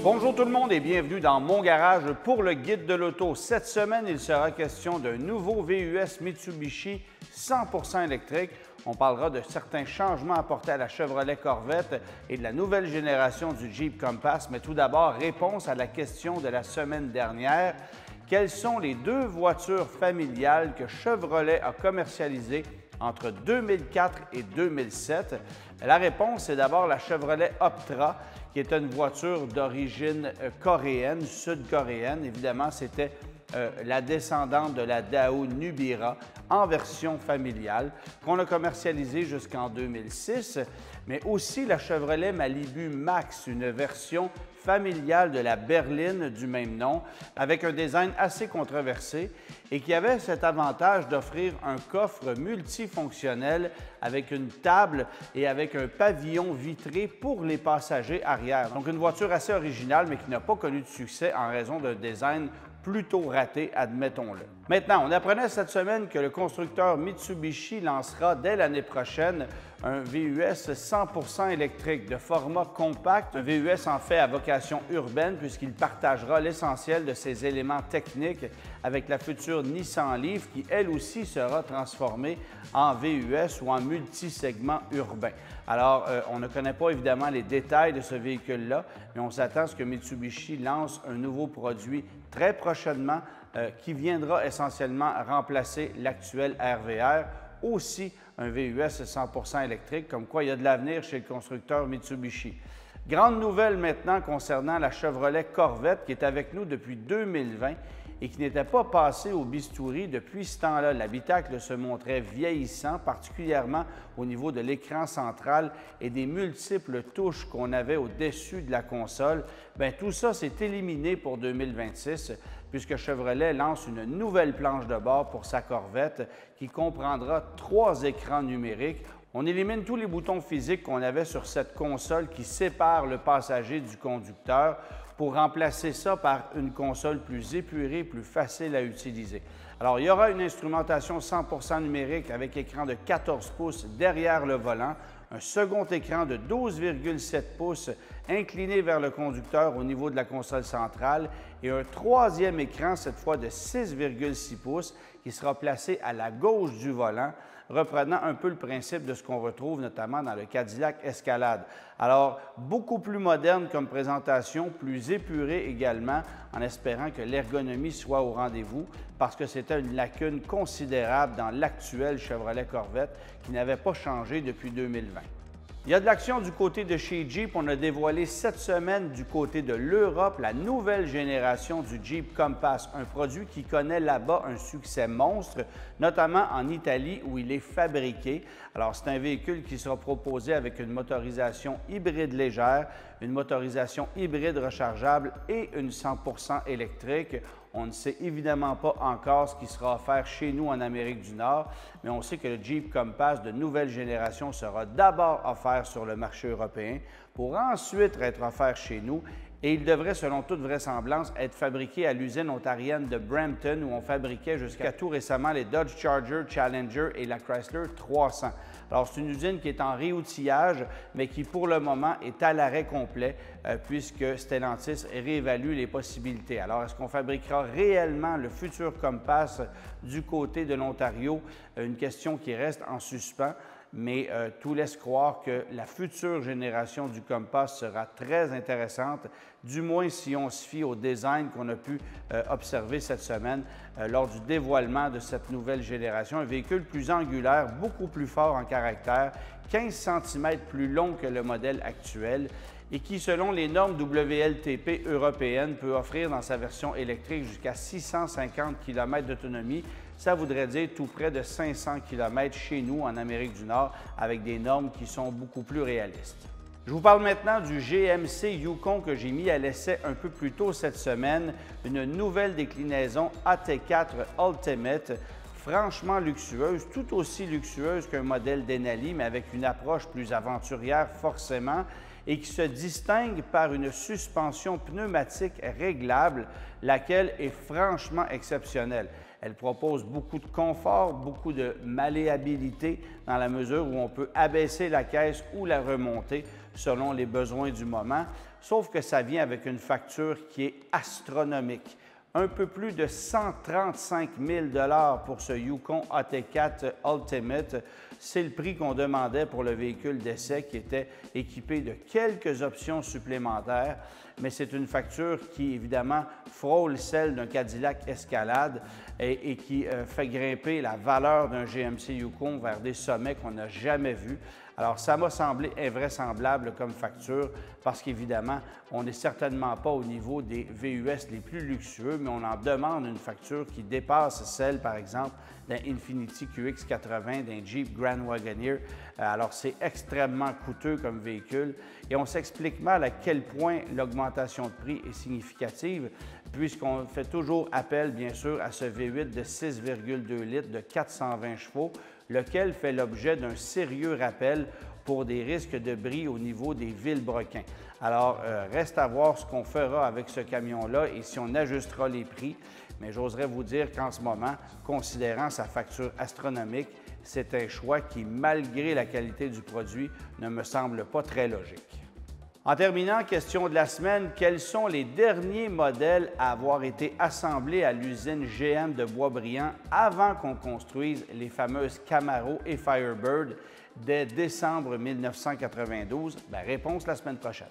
Bonjour tout le monde et bienvenue dans mon garage pour le guide de l'auto. Cette semaine, il sera question d'un nouveau VUS Mitsubishi 100% électrique. On parlera de certains changements apportés à la Chevrolet Corvette et de la nouvelle génération du Jeep Compass. Mais tout d'abord, réponse à la question de la semaine dernière. Quelles sont les deux voitures familiales que Chevrolet a commercialisées entre 2004 et 2007? La réponse est d'abord la Chevrolet Optra, qui est une voiture d'origine coréenne, sud-coréenne. Évidemment, c'était la descendante de la Dao Nubira en version familiale, qu'on a commercialisée jusqu'en 2006, mais aussi la Chevrolet Malibu Max, une version familiale de la berline du même nom, avec un design assez controversé et qui avait cet avantage d'offrir un coffre multifonctionnel avec une table et avec un pavillon vitré pour les passagers arrière. Donc une voiture assez originale, mais qui n'a pas connu de succès en raison d'un design plutôt raté, admettons-le. Maintenant, on apprenait cette semaine que le constructeur Mitsubishi lancera dès l'année prochaine un VUS 100% électrique de format compact. Un VUS en fait à vocation urbaine puisqu'il partagera l'essentiel de ses éléments techniques avec la future Nissan Leaf qui, elle aussi, sera transformée en VUS ou en multisegment urbain. Alors, on ne connaît pas évidemment les détails de ce véhicule-là, mais on s'attend à ce que Mitsubishi lance un nouveau produit très prochainement qui viendra essentiellement remplacer l'actuel RVR, aussi un VUS 100% électrique, comme quoi il y a de l'avenir chez le constructeur Mitsubishi. Grande nouvelle maintenant concernant la Chevrolet Corvette qui est avec nous depuis 2020 et qui n'était pas passé au bistouri depuis ce temps-là. L'habitacle se montrait vieillissant, particulièrement au niveau de l'écran central et des multiples touches qu'on avait au-dessus de la console. Bien, tout ça s'est éliminé pour 2026 puisque Chevrolet lance une nouvelle planche de bord pour sa Corvette qui comprendra 3 écrans numériques. On élimine tous les boutons physiques qu'on avait sur cette console qui sépare le passager du conducteur pour remplacer ça par une console plus épurée, plus facile à utiliser. Alors, il y aura une instrumentation 100% numérique avec écran de 14 pouces derrière le volant, un second écran de 12,7 pouces incliné vers le conducteur au niveau de la console centrale et un troisième écran, cette fois de 6,6 pouces, qui sera placé à la gauche du volant, reprenant un peu le principe de ce qu'on retrouve notamment dans le Cadillac Escalade. Alors, beaucoup plus moderne comme présentation, plus épurée également, en espérant que l'ergonomie soit au rendez-vous, parce que c'était une lacune considérable dans l'actuel Chevrolet Corvette qui n'avait pas changé depuis 2020. Il y a de l'action du côté de chez Jeep. On a dévoilé cette semaine du côté de l'Europe la nouvelle génération du Jeep Compass, un produit qui connaît là-bas un succès monstre, notamment en Italie où il est fabriqué. Alors, c'est un véhicule qui sera proposé avec une motorisation hybride légère, une motorisation hybride rechargeable et une 100% électrique. On ne sait évidemment pas encore ce qui sera offert chez nous en Amérique du Nord, mais on sait que le Jeep Compass de nouvelle génération sera d'abord offert sur le marché européen pour ensuite être offert chez nous et il devrait, selon toute vraisemblance, être fabriqué à l'usine ontarienne de Brampton où on fabriquait jusqu'à tout récemment les Dodge Charger, Challenger et la Chrysler 300. Alors, c'est une usine qui est en réoutillage, mais qui pour le moment est à l'arrêt complet puisque Stellantis réévalue les possibilités. Alors, est-ce qu'on fabriquera réellement le futur Compass du côté de l'Ontario? Une question qui reste en suspens. Mais tout laisse croire que la future génération du Compass sera très intéressante, du moins si on se fie au design qu'on a pu observer cette semaine lors du dévoilement de cette nouvelle génération. Un véhicule plus angulaire, beaucoup plus fort en caractère, 15 cm plus long que le modèle actuel et qui, selon les normes WLTP européennes, peut offrir dans sa version électrique jusqu'à 650 km d'autonomie. Ça voudrait dire tout près de 500 km chez nous en Amérique du Nord avec des normes qui sont beaucoup plus réalistes. Je vous parle maintenant du GMC Yukon que j'ai mis à l'essai un peu plus tôt cette semaine, une nouvelle déclinaison AT4 Ultimate, franchement luxueuse, tout aussi luxueuse qu'un modèle Denali, mais avec une approche plus aventurière forcément, et qui se distingue par une suspension pneumatique réglable, laquelle est franchement exceptionnelle. Elle propose beaucoup de confort, beaucoup de malléabilité dans la mesure où on peut abaisser la caisse ou la remonter selon les besoins du moment, sauf que ça vient avec une facture qui est astronomique. Un peu plus de 135 000 pour ce Yukon AT4 Ultimate. C'est le prix qu'on demandait pour le véhicule d'essai qui était équipé de quelques options supplémentaires, mais c'est une facture qui, évidemment, frôle celle d'un Cadillac Escalade et qui fait grimper la valeur d'un GMC Yukon vers des sommets qu'on n'a jamais vus. Alors, ça m'a semblé invraisemblable comme facture parce qu'évidemment, on n'est certainement pas au niveau des VUS les plus luxueux, mais on en demande une facture qui dépasse celle, par exemple, d'un Infiniti QX80, d'un Jeep Grand Wagoneer. Alors, c'est extrêmement coûteux comme véhicule et on s'explique mal à quel point l'augmentation de prix est significative puisqu'on fait toujours appel, bien sûr, à ce V8 de 6,2 litres de 420 chevaux, lequel fait l'objet d'un sérieux rappel pour des risques de bris au niveau des vilebrequins. Alors, reste à voir ce qu'on fera avec ce camion-là et si on ajustera les prix. Mais j'oserais vous dire qu'en ce moment, considérant sa facture astronomique, c'est un choix qui, malgré la qualité du produit, ne me semble pas très logique. En terminant, question de la semaine, quels sont les derniers modèles à avoir été assemblés à l'usine GM de Boisbriand avant qu'on construise les fameuses Camaro et Firebird dès décembre 1992? Réponse la semaine prochaine.